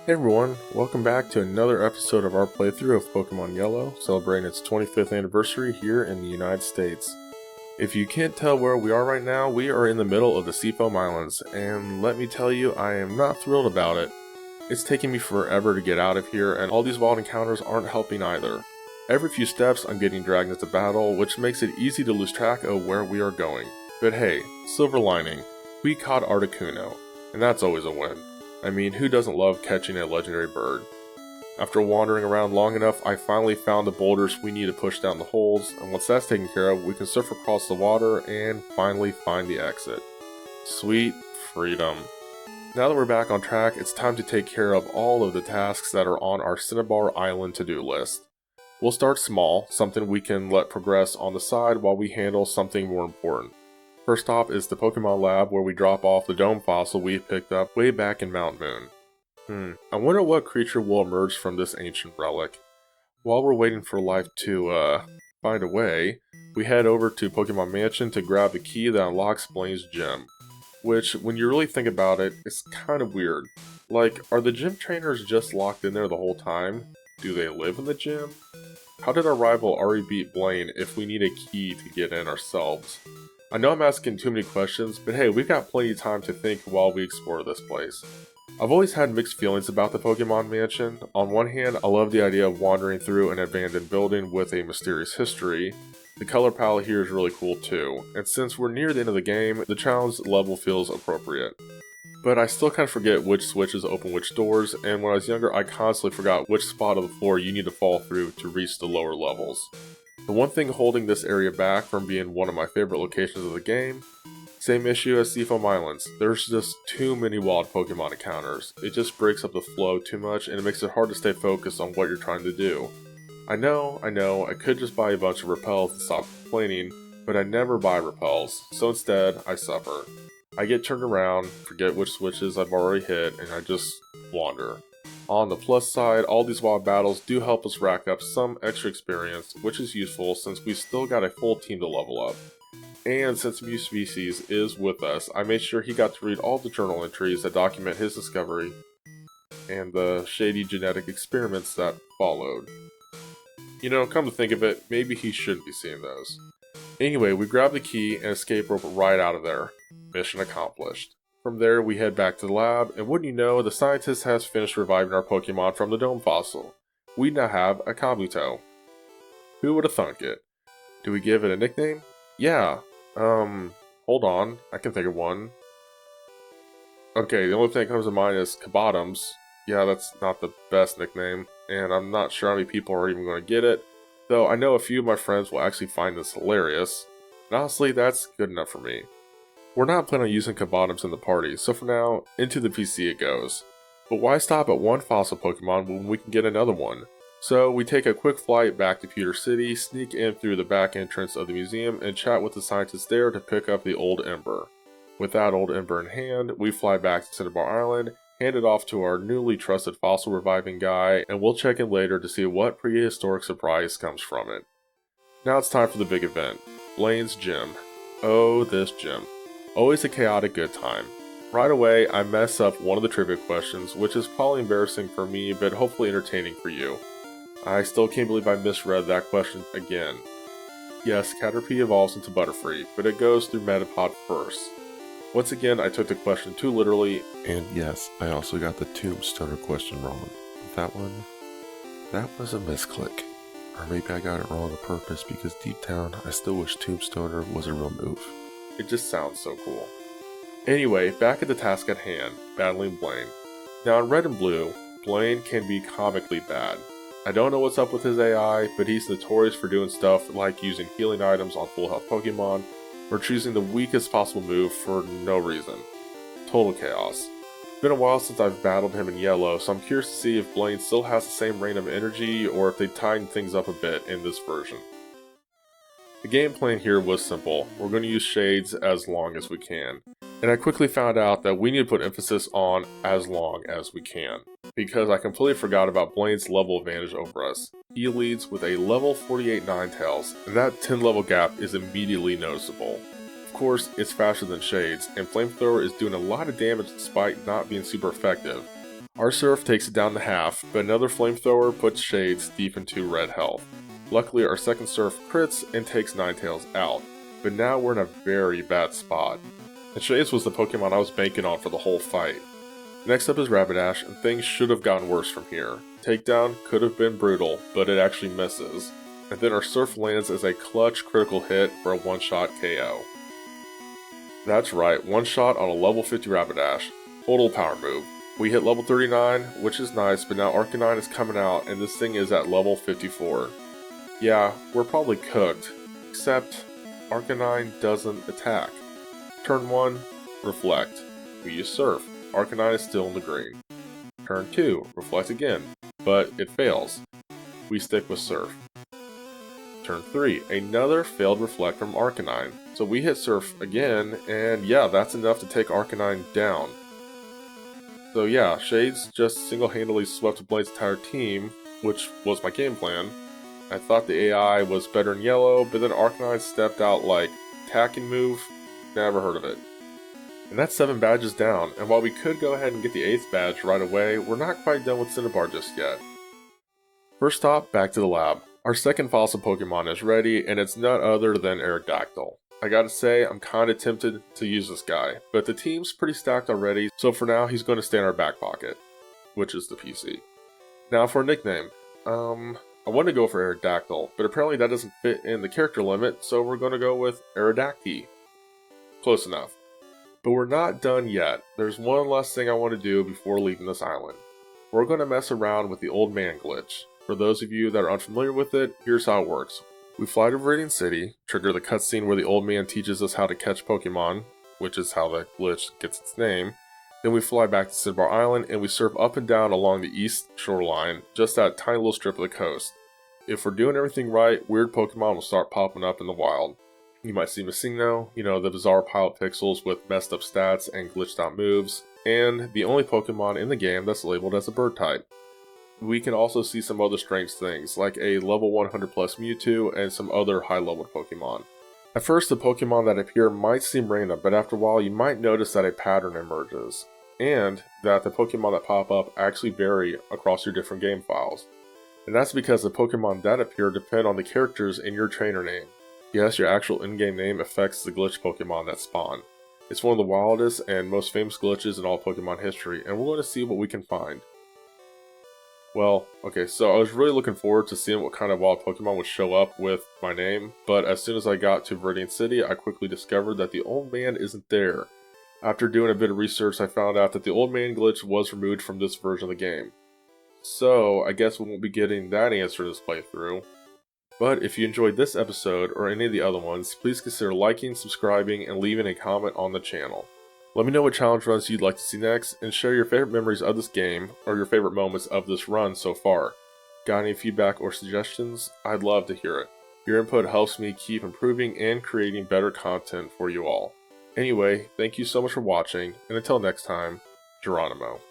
Hey everyone, welcome back to another episode of our playthrough of Pokemon Yellow, celebrating its 25th anniversary here in the United States. If you can't tell where we are right now, we are in the middle of the Seafoam Islands, and let me tell you, I am not thrilled about it. It's taking me forever to get out of here, and all these wild encounters aren't helping either. Every few steps I'm getting dragged into battle, which makes it easy to lose track of where we are going. But hey, silver lining, we caught Articuno, and that's always a win. I mean, who doesn't love catching a legendary bird? After wandering around long enough, I finally found the boulders we need to push down the holes, and once that's taken care of, we can surf across the water and finally find the exit. Sweet freedom. Now that we're back on track, it's time to take care of all of the tasks that are on our Cinnabar Island to-do list. We'll start small, something we can let progress on the side while we handle something more important. First stop is the Pokemon Lab, where we drop off the dome fossil we picked up way back in Mount Moon. I wonder what creature will emerge from this ancient relic. While we're waiting for life to, find a way, we head over to Pokemon Mansion to grab the key that unlocks Blaine's gym. Which, when you really think about it, is kind of weird. Like, are the gym trainers just locked in there the whole time? Do they live in the gym? How did our rival already beat Blaine if we need a key to get in ourselves? I know I'm asking too many questions, but hey, we've got plenty of time to think while we explore this place. I've always had mixed feelings about the Pokemon Mansion. On one hand, I love the idea of wandering through an abandoned building with a mysterious history. The color palette here is really cool too, and since we're near the end of the game, the challenge level feels appropriate. But I still kind of forget which switches open which doors, and when I was younger I constantly forgot which spot of the floor you need to fall through to reach the lower levels. The one thing holding this area back from being one of my favorite locations of the game, same issue as Seafoam Islands, there's just too many wild Pokemon encounters. It just breaks up the flow too much and it makes it hard to stay focused on what you're trying to do. I know, I could just buy a bunch of repels and stop complaining, but I never buy repels, so instead I suffer. I get turned around, forget which switches I've already hit, and I just wander. On the plus side, all these wild battles do help us rack up some extra experience, which is useful since we still got a full team to level up. And since Mew Species is with us, I made sure he got to read all the journal entries that document his discovery and the shady genetic experiments that followed. You know, come to think of it, maybe he shouldn't be seeing those. Anyway, we grab the key and escape rope right out of there. Mission accomplished. From there, we head back to the lab, and wouldn't you know, the scientist has finished reviving our Pokemon from the dome fossil. We now have a Kabuto. Who would have thunk it? Do we give it a nickname? Yeah. Hold on, I can think of one. Okay, the only thing that comes to mind is Kabottoms. Yeah, that's not the best nickname, and I'm not sure how many people are even going to get it, though I know a few of my friends will actually find this hilarious, and honestly, that's good enough for me. We're not planning on using Kabottoms in the party, so for now, into the PC it goes. But why stop at one fossil Pokemon when we can get another one? So we take a quick flight back to Pewter City, sneak in through the back entrance of the museum, and chat with the scientists there to pick up the Old Ember. With that Old Ember in hand, we fly back to Cinnabar Island, hand it off to our newly trusted fossil reviving guy, and we'll check in later to see what prehistoric surprise comes from it. Now it's time for the big event, Blaine's gym. Oh, this gym. Always a chaotic good time. Right away, I mess up one of the trivia questions, which is probably embarrassing for me, but hopefully entertaining for you. I still can't believe I misread that question again. Yes, Caterpie evolves into Butterfree, but it goes through Metapod first. Once again, I took the question too literally, and yes, I also got the Tombstoner question wrong. That was a misclick. Or maybe I got it wrong on purpose because deep down, I still wish Tombstoner was a real move. It just sounds so cool. Anyway, back at the task at hand, battling Blaine. Now in Red and Blue, Blaine can be comically bad. I don't know what's up with his AI, but he's notorious for doing stuff like using healing items on full health Pokemon, or choosing the weakest possible move for no reason. Total chaos. It's been a while since I've battled him in Yellow, so I'm curious to see if Blaine still has the same reign of energy, or if they tightened things up a bit in this version. The game plan here was simple. We're going to use shades as long as we can. And I quickly found out that we need to put emphasis on as long as we can, because I completely forgot about Blaine's level advantage over us. He leads with a level 48 Ninetales, and that 10 level gap is immediately noticeable. Of course, it's faster than Shades, and Flamethrower is doing a lot of damage despite not being super effective. Our Surf takes it down to half, but another flamethrower puts Shades deep into red health. Luckily, our second Surf crits and takes Ninetales out, but now we're in a very bad spot. And Shades was the Pokemon I was banking on for the whole fight. Next up is Rapidash, and things should have gotten worse from here. Takedown could have been brutal, but it actually misses. And then our Surf lands as a clutch critical hit for a one-shot KO. That's right, one shot on a level 50 Rapidash. Total power move. We hit level 39, which is nice, but now Arcanine is coming out and this thing is at level 54. Yeah, we're probably cooked, except Arcanine doesn't attack. Turn 1, Reflect. We use Surf. Arcanine is still in the green. Turn 2, Reflect again, but it fails. We stick with Surf. Turn 3, another failed Reflect from Arcanine. So we hit Surf again, and yeah, that's enough to take Arcanine down. So yeah, Shades just single-handedly swept Blaine's entire team, which was my game plan. I thought the AI was better in yellow, but then Arcanine stepped out like, attacking move? Never heard of it. And that's 7 badges down, and while we could go ahead and get the 8th badge right away, we're not quite done with Cinnabar just yet. First stop, back to the lab. Our second fossil Pokemon is ready, and it's none other than Aerodactyl. I gotta say, I'm kinda tempted to use this guy, but the team's pretty stacked already, so for now he's going to stay in our back pocket, which is the PC. Now for a nickname. I want to go for Aerodactyl, but apparently that doesn't fit in the character limit, so we're going to go with Aerodacty. Close enough. But we're not done yet. There's one last thing I want to do before leaving this island. We're going to mess around with the Old Man glitch. For those of you that are unfamiliar with it, here's how it works. We fly to Viridian City, trigger the cutscene where the Old Man teaches us how to catch Pokemon, which is how the glitch gets its name. Then we fly back to Cinnabar Island and we surf up and down along the east shoreline, just that tiny little strip of the coast. If we're doing everything right, weird Pokemon will start popping up in the wild. You might see Missingno, the bizarre Pilot Pixels with messed up stats and glitched out moves, and the only Pokemon in the game that's labeled as a bird type. We can also see some other strange things, like a level 100 plus Mewtwo and some other high leveled Pokemon. At first, the Pokemon that appear might seem random, but after a while you might notice that a pattern emerges, and that the Pokemon that pop up actually vary across your different game files. And that's because the Pokemon that appear depend on the characters in your trainer name. Yes, your actual in-game name affects the glitch Pokemon that spawn. It's one of the wildest and most famous glitches in all Pokemon history, and we're going to see what we can find. Well, okay, so I was really looking forward to seeing what kind of wild Pokemon would show up with my name, but as soon as I got to Viridian City, I quickly discovered that the Old Man isn't there. After doing a bit of research, I found out that the Old Man glitch was removed from this version of the game. So, I guess we won't be getting that answer this playthrough. But if you enjoyed this episode or any of the other ones, please consider liking, subscribing, and leaving a comment on the channel. Let me know what challenge runs you'd like to see next, and share your favorite memories of this game, or your favorite moments of this run so far. Got any feedback or suggestions? I'd love to hear it. Your input helps me keep improving and creating better content for you all. Anyway, thank you so much for watching, and until next time, Geronimo.